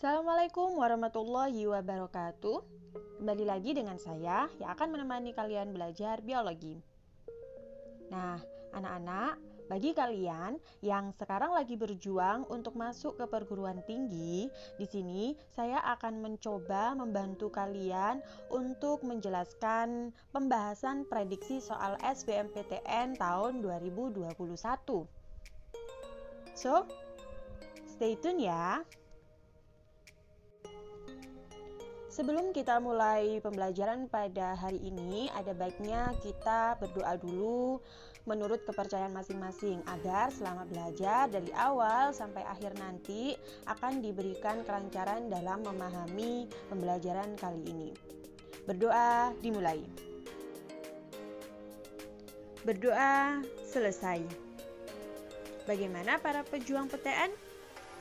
Assalamualaikum warahmatullahi wabarakatuh. Kembali lagi dengan saya yang akan menemani kalian belajar biologi. Nah, anak-anak, bagi kalian yang sekarang lagi berjuang untuk masuk ke perguruan tinggi, di sini saya akan mencoba membantu kalian untuk menjelaskan pembahasan prediksi soal SBMPTN tahun 2021. So, stay tune ya. Sebelum kita mulai pembelajaran pada hari ini, ada baiknya kita berdoa dulu menurut kepercayaan masing-masing agar selama belajar dari awal sampai akhir nanti akan diberikan kelancaran dalam memahami pembelajaran kali ini. Berdoa dimulai. Berdoa selesai. Bagaimana para pejuang PTN?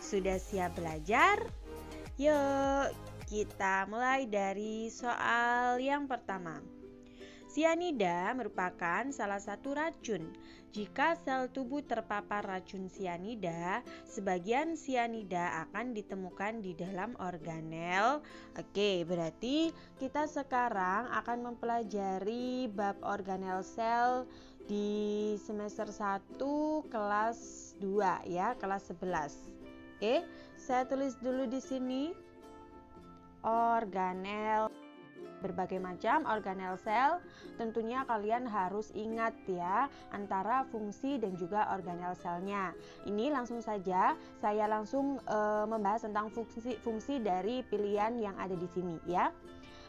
Sudah siap belajar? Yuk, kita mulai dari soal yang pertama. Sianida merupakan salah satu racun. Jika sel tubuh terpapar racun sianida, sebagian sianida akan ditemukan di dalam organel. Oke, berarti kita sekarang akan mempelajari bab organel sel di semester 1 kelas 2 ya, kelas 11. Oke, saya tulis dulu di sini. Organel, berbagai macam organel sel. Tentunya kalian harus ingat ya antara fungsi dan juga organel selnya. Ini langsung saja saya langsung membahas tentang fungsi dari pilihan yang ada di sini ya.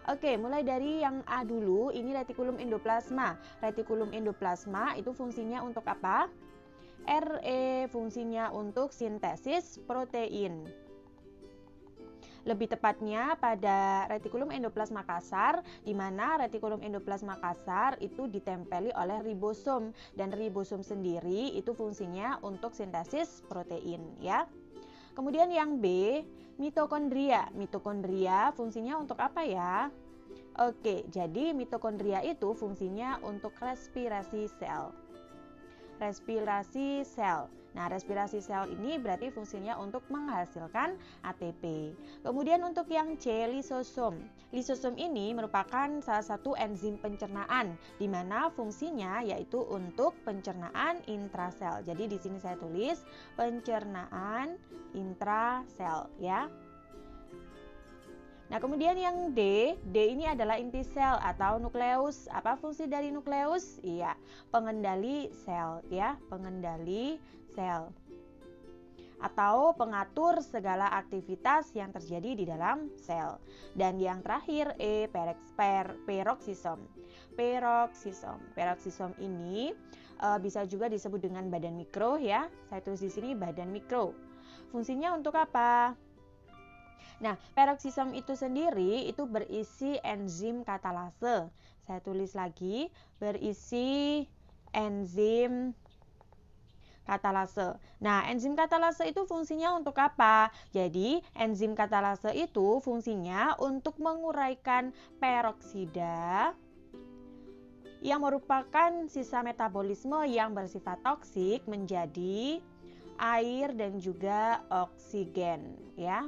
Oke, mulai dari yang A dulu. Ini retikulum endoplasma. Retikulum endoplasma itu fungsinya untuk apa? RE fungsinya untuk sintesis protein. Lebih tepatnya pada retikulum endoplasma kasar, di mana retikulum endoplasma kasar itu ditempeli oleh ribosom, dan ribosom sendiri itu fungsinya untuk sintesis protein ya. Kemudian yang B, mitokondria. Mitokondria fungsinya untuk apa ya? Oke, jadi mitokondria itu fungsinya untuk respirasi sel. Respirasi sel. Nah, respirasi sel ini berarti fungsinya untuk menghasilkan ATP. Kemudian untuk yang C, lisosom. Lisosom ini merupakan salah satu enzim pencernaan, di mana fungsinya yaitu untuk pencernaan intrasel. Jadi di sini saya tulis pencernaan intrasel ya. Nah, kemudian yang D ini adalah inti sel atau nukleus. Apa fungsi dari nukleus? Iya, pengendali sel ya, pengendali sel. Atau pengatur segala aktivitas yang terjadi di dalam sel. Dan yang terakhir E, peroksisom. Peroksisom ini bisa juga disebut dengan badan mikro ya. Saya tulis di sini badan mikro. Fungsinya untuk apa? Nah, peroksisom itu sendiri itu berisi enzim katalase. Saya tulis lagi, berisi enzim katalase. Nah, enzim katalase itu fungsinya untuk apa? Jadi, enzim katalase itu fungsinya untuk menguraikan peroksida yang merupakan sisa metabolisme yang bersifat toksik menjadi air dan juga oksigen ya.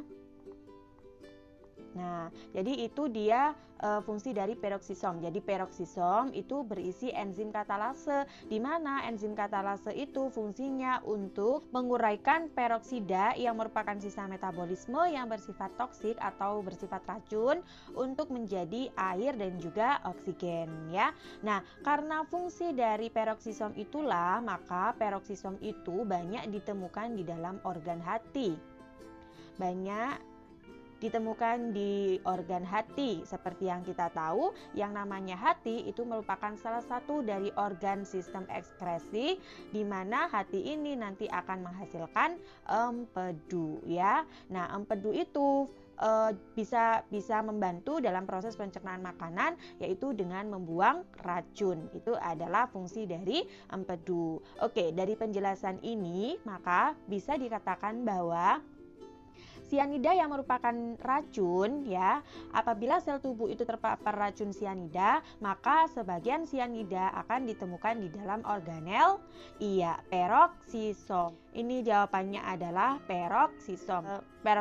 Nah, jadi itu dia fungsi dari peroksisom. Jadi peroksisom itu berisi enzim katalase, di mana enzim katalase itu fungsinya untuk menguraikan peroksida yang merupakan sisa metabolisme yang bersifat toksik atau bersifat racun untuk menjadi air dan juga oksigen ya. Nah, karena fungsi dari peroksisom itulah, maka peroksisom itu banyak ditemukan di dalam organ hati. Banyak ditemukan di organ hati. Seperti yang kita tahu, yang namanya hati itu merupakan salah satu dari organ sistem ekskresi, di mana hati ini nanti akan menghasilkan empedu ya. Nah, empedu itu bisa membantu dalam proses pencernaan makanan, yaitu dengan membuang racun. Itu adalah fungsi dari empedu. Oke, dari penjelasan ini maka bisa dikatakan bahwa Sianida yang merupakan racun ya, apabila sel tubuh itu terpapar racun sianida, maka sebagian sianida akan ditemukan di dalam organel, iya, peroksisom. Ini jawabannya adalah peroksisom.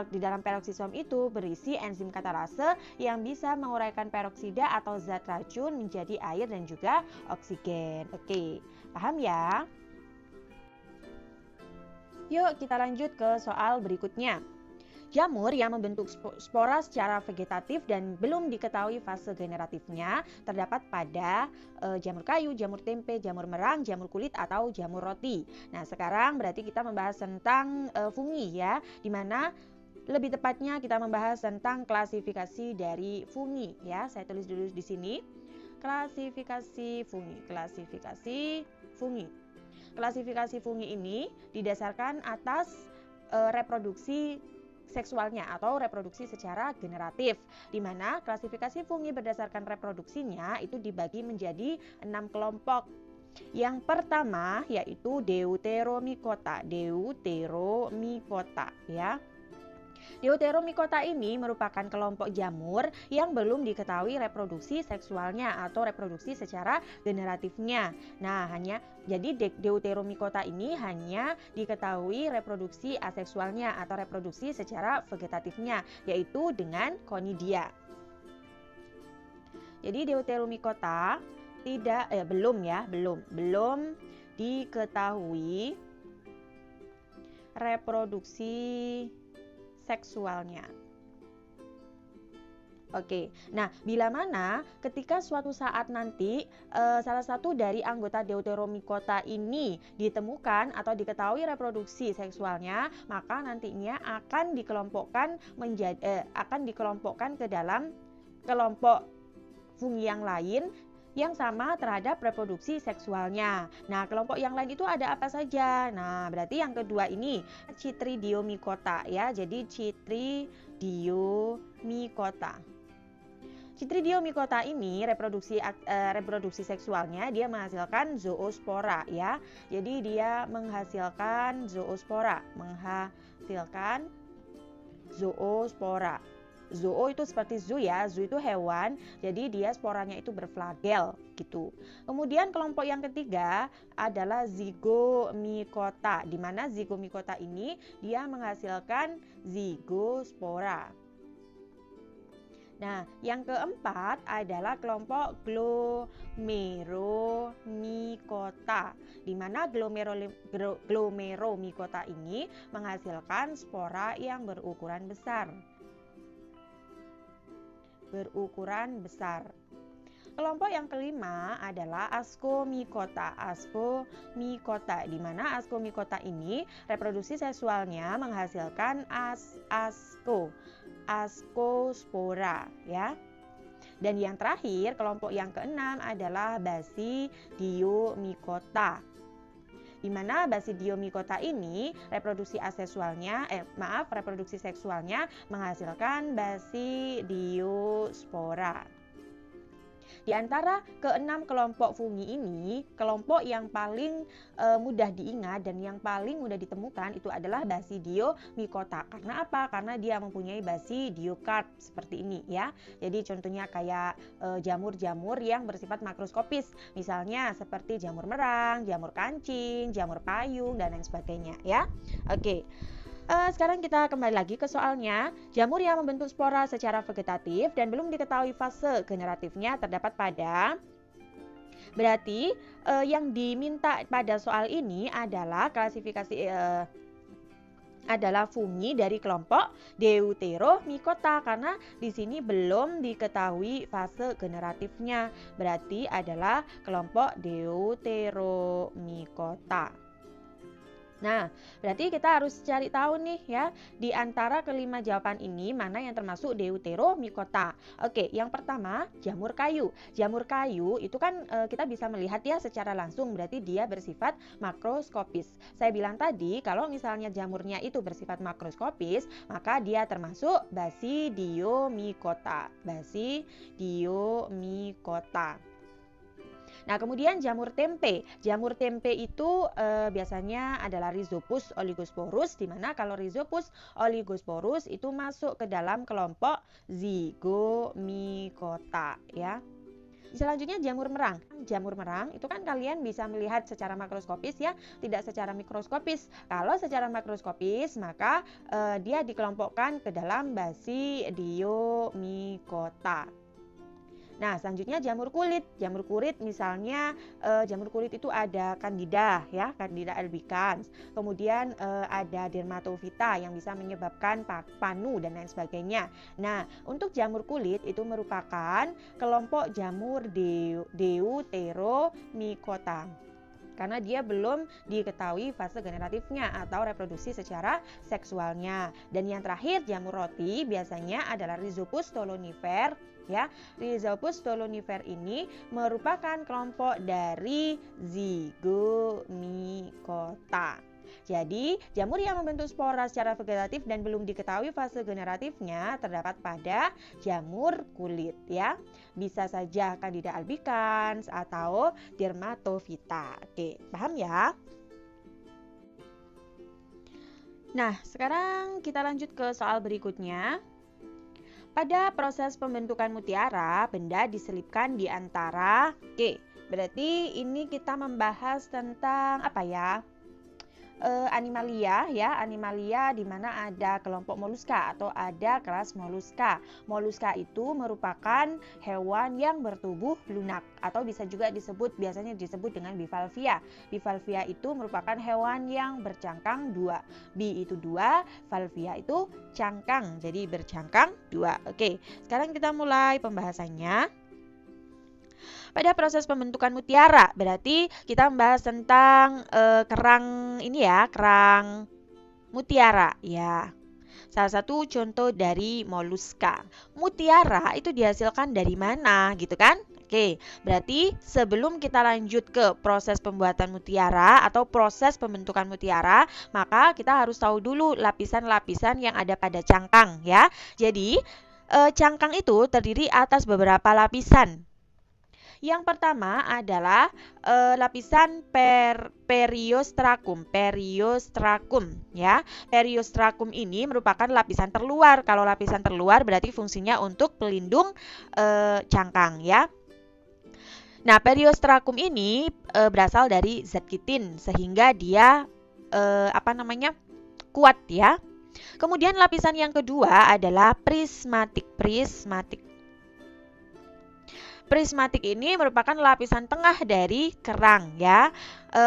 Di dalam peroksisom itu berisi enzim katalase yang bisa menguraikan peroksida atau zat racun menjadi air dan juga oksigen. Oke, paham ya? Yuk kita lanjut ke soal berikutnya. Jamur yang membentuk spora secara vegetatif dan belum diketahui fase generatifnya terdapat pada jamur kayu, jamur tempe, jamur merang, jamur kulit atau jamur roti. Nah, sekarang berarti kita membahas tentang fungi ya, dimana lebih tepatnya kita membahas tentang klasifikasi dari fungi ya. Saya tulis dulu di sini. Klasifikasi fungi. Klasifikasi fungi ini didasarkan atas reproduksi seksualnya atau reproduksi secara generatif, di mana klasifikasi fungi berdasarkan reproduksinya itu dibagi menjadi 6 kelompok. Yang pertama yaitu Deuteromycota ya. Deuteromycota ini merupakan kelompok jamur yang belum diketahui reproduksi seksualnya atau reproduksi secara generatifnya. Nah, jadi Deuteromycota ini hanya diketahui reproduksi aseksualnya atau reproduksi secara vegetatifnya, yaitu dengan Conidia. Jadi Deuteromycota belum diketahui reproduksi seksualnya. Oke, nah bila mana ketika suatu saat nanti salah satu dari anggota Deuteromycota ini ditemukan atau diketahui reproduksi seksualnya, maka nantinya akan dikelompokkan ke dalam kelompok fungi yang lain yang sama terhadap reproduksi seksualnya. Nah, kelompok yang lain itu ada apa saja? Nah, berarti yang kedua ini Chytridiomycota ya. Jadi Chytridiomycota. Chytridiomycota ini reproduksi seksualnya dia menghasilkan zoospora ya. Jadi dia menghasilkan zoospora. Zoo itu seperti zoo ya, zoo itu hewan, jadi dia sporanya itu berflagel gitu. Kemudian kelompok yang ketiga adalah Zygomycota, di mana Zygomycota ini dia menghasilkan zygospora. Nah, yang keempat adalah kelompok Glomeromycota, di mana Glomeromycota ini menghasilkan spora yang berukuran besar. Kelompok yang kelima adalah Ascomycota, di mana Ascomycota ini reproduksi seksualnya menghasilkan ascospora ya. Dan yang terakhir, kelompok yang keenam adalah Basidiomycota, di mana Basidiomycota ini reproduksi seksualnya menghasilkan Basidiospora. Di antara keenam kelompok fungi ini, kelompok yang paling mudah diingat dan yang paling mudah ditemukan itu adalah Basidiomycota. Karena apa? Karena dia mempunyai basidiokarp seperti ini ya. Jadi contohnya kayak jamur-jamur yang bersifat makroskopis, misalnya seperti jamur merang, jamur kancing, jamur payung dan lain sebagainya ya. Oke. Sekarang kita kembali lagi ke soalnya. Jamur yang membentuk spora secara vegetatif dan belum diketahui fase generatifnya terdapat pada. Berarti yang diminta pada soal ini adalah klasifikasi adalah fungi dari kelompok Deuteromycota, karena di sini belum diketahui fase generatifnya. Berarti adalah kelompok Deuteromycota. Nah, berarti kita harus cari tahu nih ya, di antara kelima jawaban ini mana yang termasuk Deuteromycota. Oke, yang pertama jamur kayu. Jamur kayu itu kan kita bisa melihat ya secara langsung, berarti dia bersifat makroskopis. Saya bilang tadi kalau misalnya jamurnya itu bersifat makroskopis, maka dia termasuk Basidiomycota. Nah, kemudian jamur tempe. Jamur tempe itu biasanya adalah Rhizopus oligosporus, di mana kalau Rhizopus oligosporus itu masuk ke dalam kelompok Zygomicota ya. Selanjutnya jamur merang. Jamur merang itu kan kalian bisa melihat secara makroskopis ya, tidak secara mikroskopis. Kalau secara makroskopis maka dia dikelompokkan ke dalam Basidiomycota. Nah, selanjutnya jamur kulit. Jamur kulit misalnya jamur kulit itu ada Candida ya, Candida albicans. Kemudian ada Dermatophyta yang bisa menyebabkan panu dan lain sebagainya. Nah, untuk jamur kulit itu merupakan kelompok jamur Deuteromycota. Karena dia belum diketahui fase generatifnya atau reproduksi secara seksualnya. Dan yang terakhir jamur roti biasanya adalah Rhizopus stolonifer ya. Rhizopus stolonifer ini merupakan kelompok dari Zygomicota. Jadi, jamur yang membentuk spora secara vegetatif dan belum diketahui fase generatifnya terdapat pada jamur kulit ya. Bisa saja Candida albicans atau Dermatophyta. Oke, paham ya? Nah, sekarang kita lanjut ke soal berikutnya. Pada proses pembentukan mutiara, benda diselipkan di antara berarti ini kita membahas tentang apa ya? Animalia ya, animalia di mana ada kelompok moluska atau ada kelas moluska. Moluska itu merupakan hewan yang bertubuh lunak atau bisa juga biasanya disebut dengan bivalvia. Bivalvia itu merupakan hewan yang bercangkang dua. Bi itu dua, valvia itu cangkang. Jadi bercangkang dua. Oke, sekarang kita mulai pembahasannya. Pada proses pembentukan mutiara, berarti kita membahas tentang kerang ini ya, kerang mutiara ya. Salah satu contoh dari moluska. Mutiara itu dihasilkan dari mana gitu kan? Oke, berarti sebelum kita lanjut ke proses pembuatan mutiara atau proses pembentukan mutiara, maka kita harus tahu dulu lapisan-lapisan yang ada pada cangkang ya. Jadi, cangkang itu terdiri atas beberapa lapisan. Yang pertama adalah lapisan periostrakum ya. Periostrakum ini merupakan lapisan terluar. Kalau lapisan terluar berarti fungsinya untuk pelindung cangkang ya. Nah, periostrakum ini berasal dari zat kitin sehingga dia kuat ya. Kemudian lapisan yang kedua adalah prismatik. Prismatik ini merupakan lapisan tengah dari kerang ya.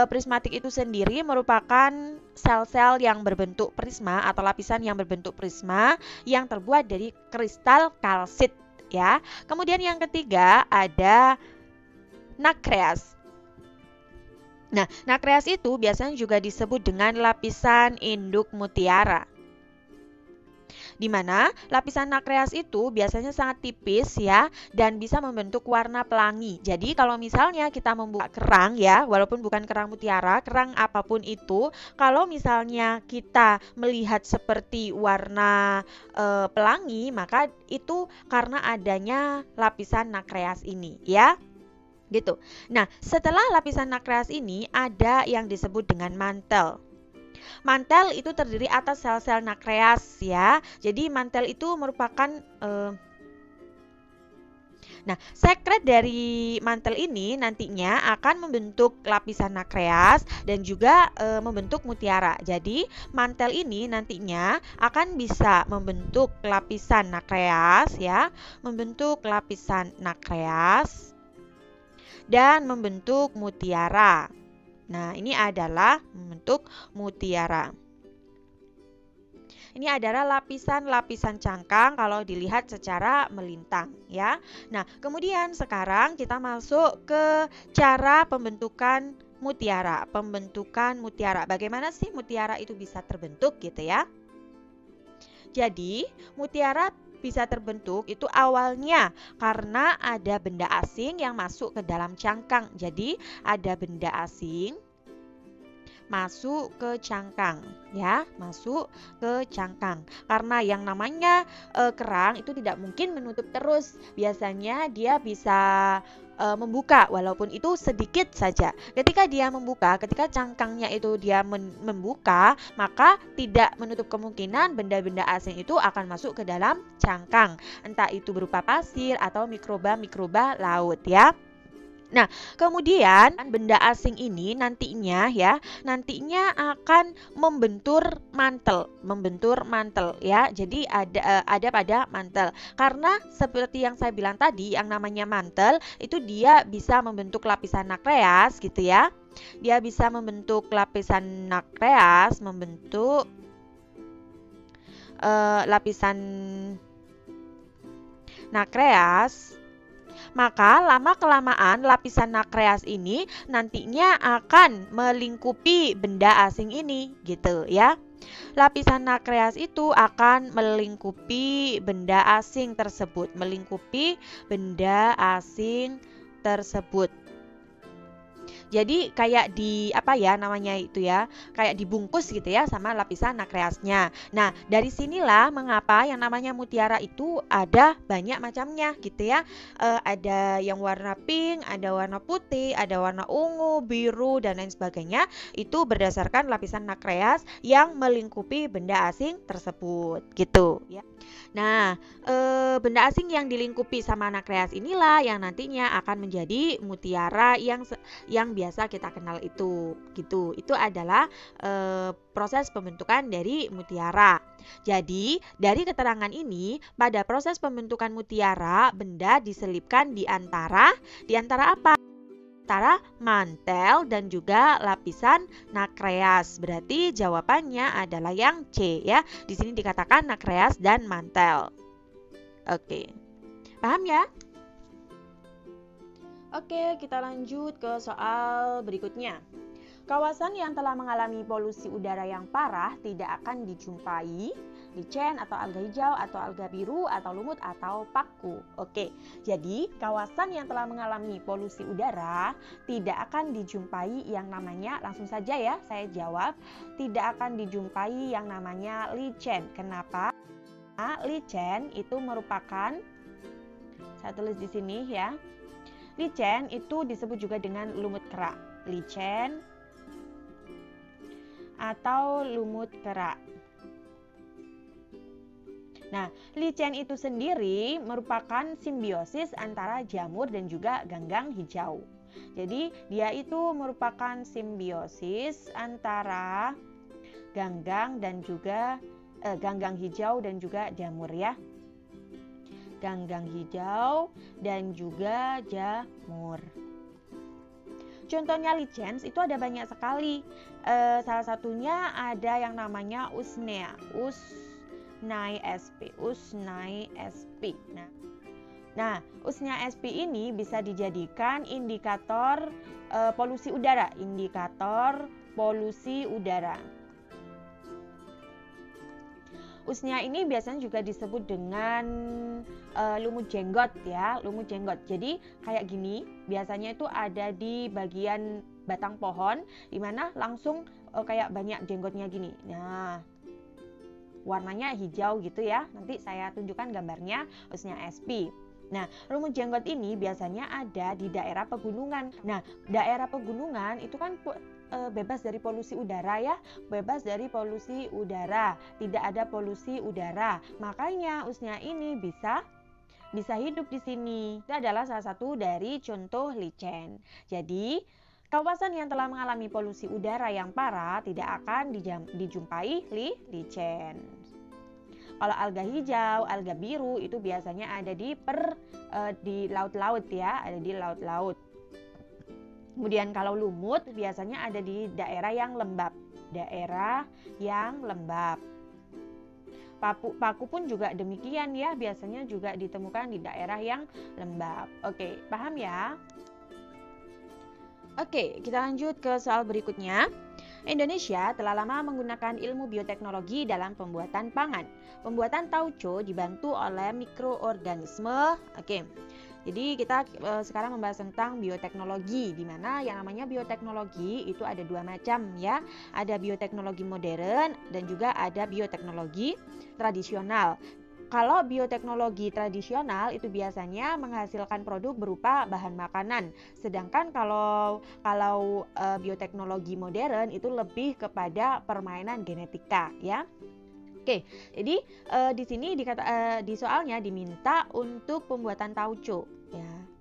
Prismatik itu sendiri merupakan sel-sel yang berbentuk prisma atau lapisan yang berbentuk prisma yang terbuat dari kristal kalsit ya. Kemudian yang ketiga ada nakreas. Nah, nakreas itu biasanya juga disebut dengan lapisan induk mutiara, di mana lapisan nakreas itu biasanya sangat tipis ya dan bisa membentuk warna pelangi. Jadi kalau misalnya kita membuat kerang ya, walaupun bukan kerang mutiara, kerang apapun itu, kalau misalnya kita melihat seperti warna pelangi, maka itu karena adanya lapisan nakreas ini ya. Gitu. Nah, setelah lapisan nakreas ini ada yang disebut dengan mantel. Mantel itu terdiri atas sel-sel nakreas ya. Jadi mantel itu merupakan sekret dari mantel ini nantinya akan membentuk lapisan nakreas dan juga membentuk mutiara. Jadi mantel ini nantinya akan bisa membentuk lapisan nakreas ya, membentuk lapisan nakreas dan membentuk mutiara. Nah, ini adalah membentuk mutiara. Ini adalah lapisan-lapisan cangkang kalau dilihat secara melintang ya. Nah, kemudian sekarang kita masuk ke cara pembentukan mutiara. Pembentukan mutiara. Bagaimana sih mutiara itu bisa terbentuk gitu ya? Jadi, mutiara bisa terbentuk itu awalnya karena ada benda asing yang masuk ke dalam cangkang. Jadi ada benda asing masuk ke cangkang ya, masuk ke cangkang. Karena yang namanya kerang itu tidak mungkin menutup terus. Biasanya dia bisa membuka walaupun itu sedikit saja. Ketika dia membuka, ketika cangkangnya itu dia membuka, maka tidak menutup kemungkinan benda-benda asing itu akan masuk ke dalam cangkang. Entah itu berupa pasir atau mikroba-mikroba laut ya. Nah, kemudian benda asing ini nantinya akan membentur mantel ya. Jadi ada pada mantel. Karena seperti yang saya bilang tadi, yang namanya mantel itu dia bisa membentuk lapisan nakreas gitu ya. Dia bisa membentuk lapisan nakreas, membentuk lapisan nakreas. Maka lama-kelamaan lapisan nakreas ini nantinya akan melingkupi benda asing ini gitu ya. Lapisan nakreas itu akan melingkupi benda asing tersebut, Jadi kayak kayak dibungkus gitu ya sama lapisan nakreasnya. Nah, dari sinilah mengapa yang namanya mutiara itu ada banyak macamnya gitu ya. Ada yang warna pink, ada warna putih, ada warna ungu, biru dan lain sebagainya. Itu berdasarkan lapisan nakreas yang melingkupi benda asing tersebut gitu ya. Nah, benda asing yang dilingkupi sama nakreas inilah yang nantinya akan menjadi mutiara yang biasa kita kenal itu gitu. Itu adalah proses pembentukan dari mutiara. Jadi, dari keterangan ini, pada proses pembentukan mutiara, benda diselipkan di antara apa? Antara mantel dan juga lapisan nakreas. Berarti jawabannya adalah yang C ya. Di sini dikatakan nakreas dan mantel. Oke. Paham ya? Oke, kita lanjut ke soal berikutnya. Kawasan yang telah mengalami polusi udara yang parah tidak akan dijumpai lichen atau alga hijau atau alga biru atau lumut atau paku. Oke, jadi kawasan yang telah mengalami polusi udara tidak akan dijumpai yang namanya, langsung saja ya saya jawab, tidak akan dijumpai yang namanya lichen. Kenapa? Lichen itu merupakan, saya tulis di sini ya, lichen itu disebut juga dengan lumut kerak. Lichen atau lumut kerak. Nah, lichen itu sendiri merupakan simbiosis antara jamur dan juga ganggang hijau. Jadi, dia itu merupakan simbiosis antara ganggang hijau dan juga jamur ya. Ganggang hijau dan juga jamur. Contohnya lichen itu ada banyak sekali. Salah satunya ada yang namanya usnea sp. Nah, usnea sp ini bisa dijadikan indikator polusi udara. Usnea ini biasanya juga disebut dengan lumut jenggot ya, lumut jenggot. Jadi kayak gini, biasanya itu ada di bagian batang pohon, di mana langsung kayak banyak jenggotnya gini. Nah, warnanya hijau gitu ya. Nanti saya tunjukkan gambarnya usnea sp. Nah, lumut jenggot ini biasanya ada di daerah pegunungan. Nah, daerah pegunungan itu kan bebas dari polusi udara ya, tidak ada polusi udara. Makanya usnea ini bisa hidup di sini. Itu adalah salah satu dari contoh lichen. Jadi, kawasan yang telah mengalami polusi udara yang parah tidak akan dijumpai lichen. Kalau alga hijau, alga biru itu biasanya ada di laut-laut ya, ada di laut-laut. Kemudian kalau lumut biasanya ada di daerah yang lembab. Paku pun juga demikian ya, biasanya juga ditemukan di daerah yang lembab. Oke, paham ya? Oke, kita lanjut ke soal berikutnya. Indonesia telah lama menggunakan ilmu bioteknologi dalam pembuatan pangan. Pembuatan tauco dibantu oleh mikroorganisme. Oke. Jadi kita sekarang membahas tentang bioteknologi, di mana yang namanya bioteknologi itu ada dua macam ya. Ada bioteknologi modern dan juga ada bioteknologi tradisional. Kalau bioteknologi tradisional itu biasanya menghasilkan produk berupa bahan makanan, sedangkan kalau bioteknologi modern itu lebih kepada permainan genetika ya. Oke, jadi di sini di soalnya diminta untuk pembuatan tauco ya.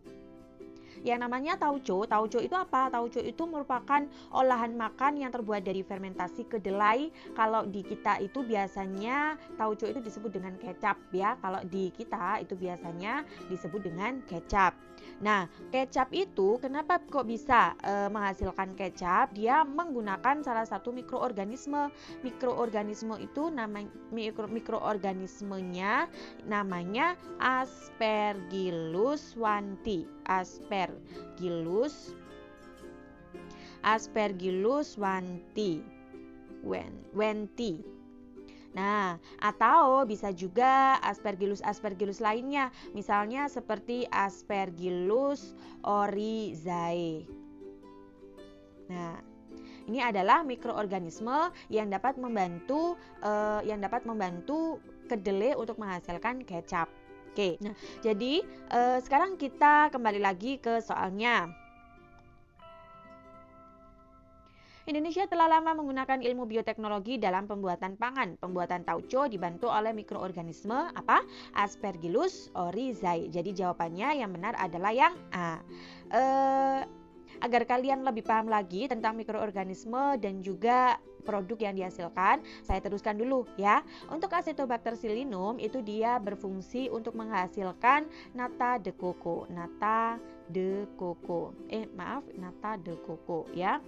Yang namanya tauco itu apa? Tauco itu merupakan olahan makan yang terbuat dari fermentasi kedelai. Kalau di kita itu biasanya tauco itu disebut dengan kecap ya. Kalau di kita itu biasanya disebut dengan kecap. Nah, kecap itu kenapa kok bisa menghasilkan kecap? Dia menggunakan salah satu mikroorganisme. Mikroorganisme itu mikroorganismenya namanya Aspergillus wanti. Aspergillus wanti. Nah, atau bisa juga Aspergillus lainnya, misalnya seperti Aspergillus oryzae. Nah, ini adalah mikroorganisme yang dapat membantu kedelai untuk menghasilkan kecap. Oke, nah jadi sekarang kita kembali lagi ke soalnya. Indonesia telah lama menggunakan ilmu bioteknologi dalam pembuatan pangan. Pembuatan tauco dibantu oleh mikroorganisme apa? Aspergillus oryzae. Jadi jawabannya yang benar adalah yang A. Agar kalian lebih paham lagi tentang mikroorganisme dan juga produk yang dihasilkan, saya teruskan dulu ya. Untuk Acetobacter pseudomonas itu dia berfungsi untuk menghasilkan nata de coco ya.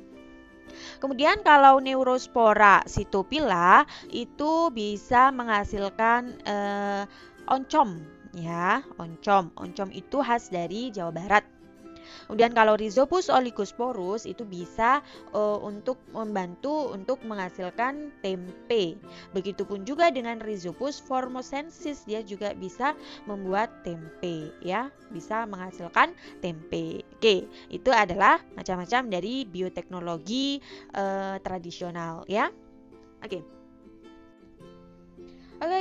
Kemudian kalau Neurospora cytopila itu bisa menghasilkan oncom ya, oncom itu khas dari Jawa Barat. Kemudian kalau Rhizopus oligosporus itu bisa untuk membantu untuk menghasilkan tempe. Begitupun juga dengan Rhizopus formosensis, dia juga bisa membuat tempe ya, bisa menghasilkan tempe. Oke, itu adalah macam-macam dari bioteknologi tradisional ya. Oke,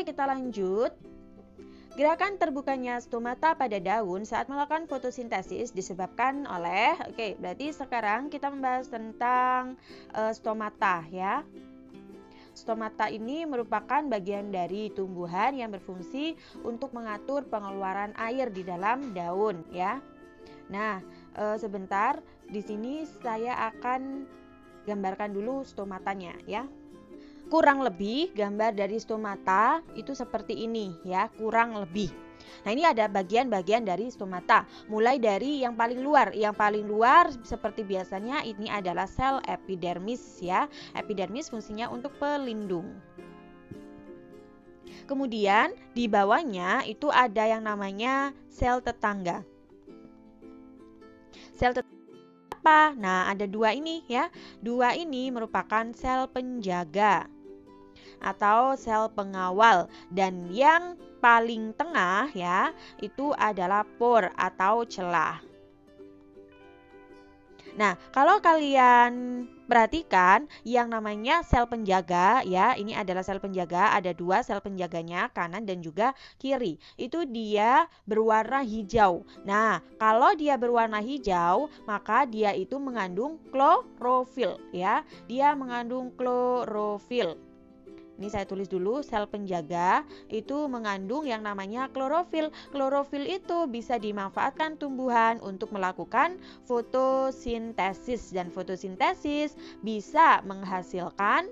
kita lanjut. Gerakan terbukanya stomata pada daun saat melakukan fotosintesis disebabkan oleh, berarti sekarang kita membahas tentang stomata ya. Stomata ini merupakan bagian dari tumbuhan yang berfungsi untuk mengatur pengeluaran air di dalam daun ya. Nah, sebentar di sini saya akan gambarkan dulu stomatanya ya. Kurang lebih gambar dari stomata itu seperti ini ya, kurang lebih. Nah, ini ada bagian-bagian dari stomata. Mulai dari yang paling luar. Yang paling luar seperti biasanya ini adalah sel epidermis ya. Epidermis fungsinya untuk pelindung. Kemudian di bawahnya itu ada yang namanya sel tetangga. Sel tetangga apa? Nah, ada dua ini ya. Dua ini merupakan sel penjaga atau sel pengawal, dan yang paling tengah ya itu adalah por atau celah. Nah, kalau kalian perhatikan yang namanya sel penjaga ya, ini adalah sel penjaga, ada dua sel penjaganya, kanan dan juga kiri. Itu dia berwarna hijau. Nah, kalau dia berwarna hijau, maka dia itu mengandung klorofil ya. Dia mengandung klorofil. Ini saya tulis dulu, sel penjaga itu mengandung yang namanya klorofil. Klorofil itu bisa dimanfaatkan tumbuhan untuk melakukan fotosintesis, dan fotosintesis bisa menghasilkan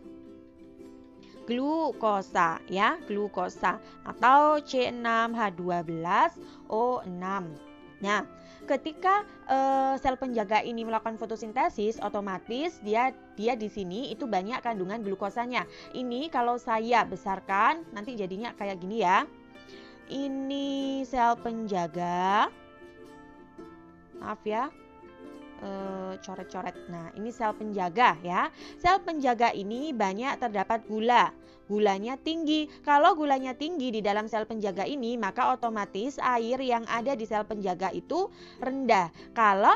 glukosa ya, glukosa atau C6H12O6. Nah, ketika sel penjaga ini melakukan fotosintesis, otomatis dia di sini itu banyak kandungan glukosanya. Ini kalau saya besarkan nanti jadinya kayak gini ya. Ini sel penjaga. Maaf ya. coret-coret. Nah, ini sel penjaga ya. Sel penjaga ini banyak terdapat gula. Gulanya tinggi. Kalau gulanya tinggi di dalam sel penjaga ini, maka otomatis air yang ada di sel penjaga itu rendah. Kalau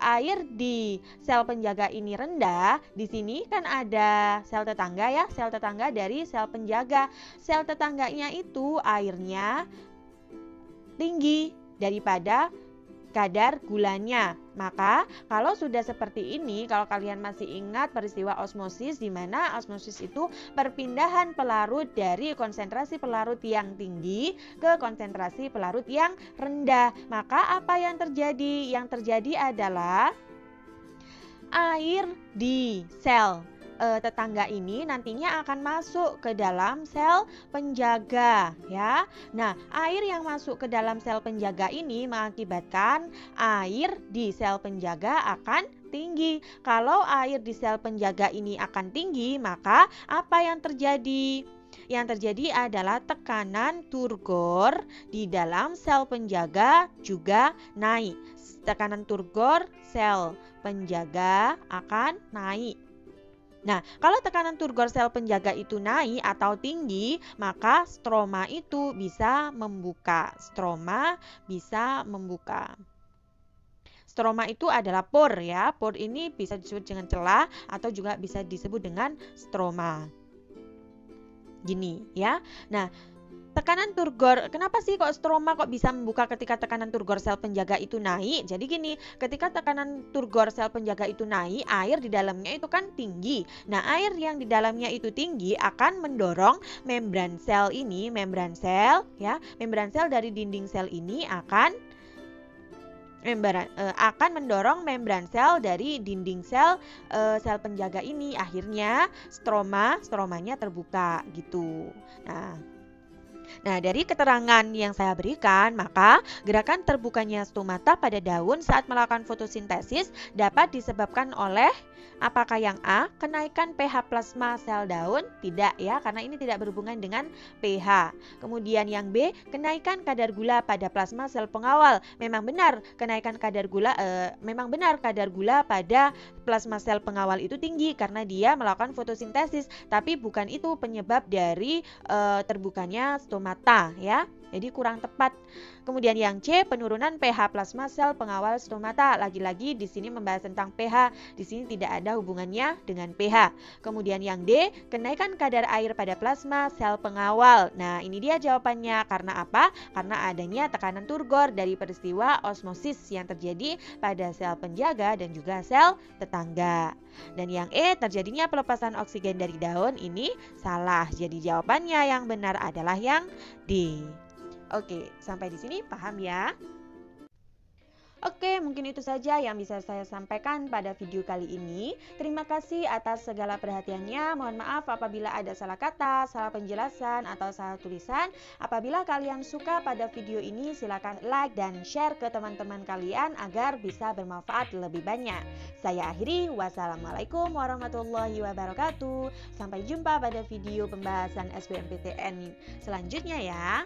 air di sel penjaga ini rendah, di sini kan ada sel tetangga ya, sel tetangga dari sel penjaga. Sel tetangganya itu airnya tinggi daripada kadar gulanya. Maka kalau sudah seperti ini, kalau kalian masih ingat peristiwa osmosis, di mana osmosis itu perpindahan pelarut dari konsentrasi pelarut yang tinggi ke konsentrasi pelarut yang rendah. Maka apa yang terjadi? Yang terjadi adalah air di sel tetangga ini nantinya akan masuk ke dalam sel penjaga ya. Nah, air yang masuk ke dalam sel penjaga ini mengakibatkan air di sel penjaga akan tinggi. Kalau air di sel penjaga ini akan tinggi, maka apa yang terjadi? Yang terjadi adalah tekanan turgor di dalam sel penjaga juga naik. Tekanan turgor sel penjaga akan naik. Nah, kalau tekanan turgor sel penjaga itu naik atau tinggi, maka stroma itu bisa membuka. Stroma bisa membuka. Stroma itu adalah por ya. Por ini bisa disebut dengan celah atau juga bisa disebut dengan stroma. Gini ya. Nah, tekanan turgor, kenapa sih kok stroma kok bisa membuka ketika tekanan turgor sel penjaga itu naik? Jadi gini, ketika tekanan turgor sel penjaga itu naik, air di dalamnya itu kan tinggi. Nah, air yang di dalamnya itu tinggi akan mendorong membran sel ini, membran sel ya, membran sel dari dinding sel ini akan mendorong membran sel dari dinding sel sel penjaga ini. Akhirnya stromanya terbuka gitu. Nah, dari keterangan yang saya berikan, maka gerakan terbukanya stomata pada daun saat melakukan fotosintesis dapat disebabkan oleh apakah yang A, kenaikan pH plasma sel daun? Tidak ya, karena ini tidak berhubungan dengan pH. Kemudian yang B, kenaikan kadar gula pada plasma sel pengawal. Memang benar kadar gula pada plasma sel pengawal itu tinggi karena dia melakukan fotosintesis, tapi bukan itu penyebab dari terbukanya stomata ya. Jadi kurang tepat. Kemudian yang C, penurunan pH plasma sel pengawal stomata. Lagi-lagi di sini membahas tentang pH. Di sini tidak ada hubungannya dengan pH. Kemudian yang D, kenaikan kadar air pada plasma sel pengawal. Nah, ini dia jawabannya. Karena apa? Karena adanya tekanan turgor dari peristiwa osmosis yang terjadi pada sel penjaga dan juga sel tetangga. Dan yang E, terjadinya pelepasan oksigen dari daun, ini salah. Jadi jawabannya yang benar adalah yang D. Oke, sampai di sini paham ya? Oke, mungkin itu saja yang bisa saya sampaikan pada video kali ini. Terima kasih atas segala perhatiannya. Mohon maaf apabila ada salah kata, salah penjelasan, atau salah tulisan. Apabila kalian suka pada video ini, silakan like dan share ke teman-teman kalian agar bisa bermanfaat lebih banyak. Saya akhiri, wassalamualaikum warahmatullahi wabarakatuh. Sampai jumpa pada video pembahasan SBMPTN selanjutnya ya.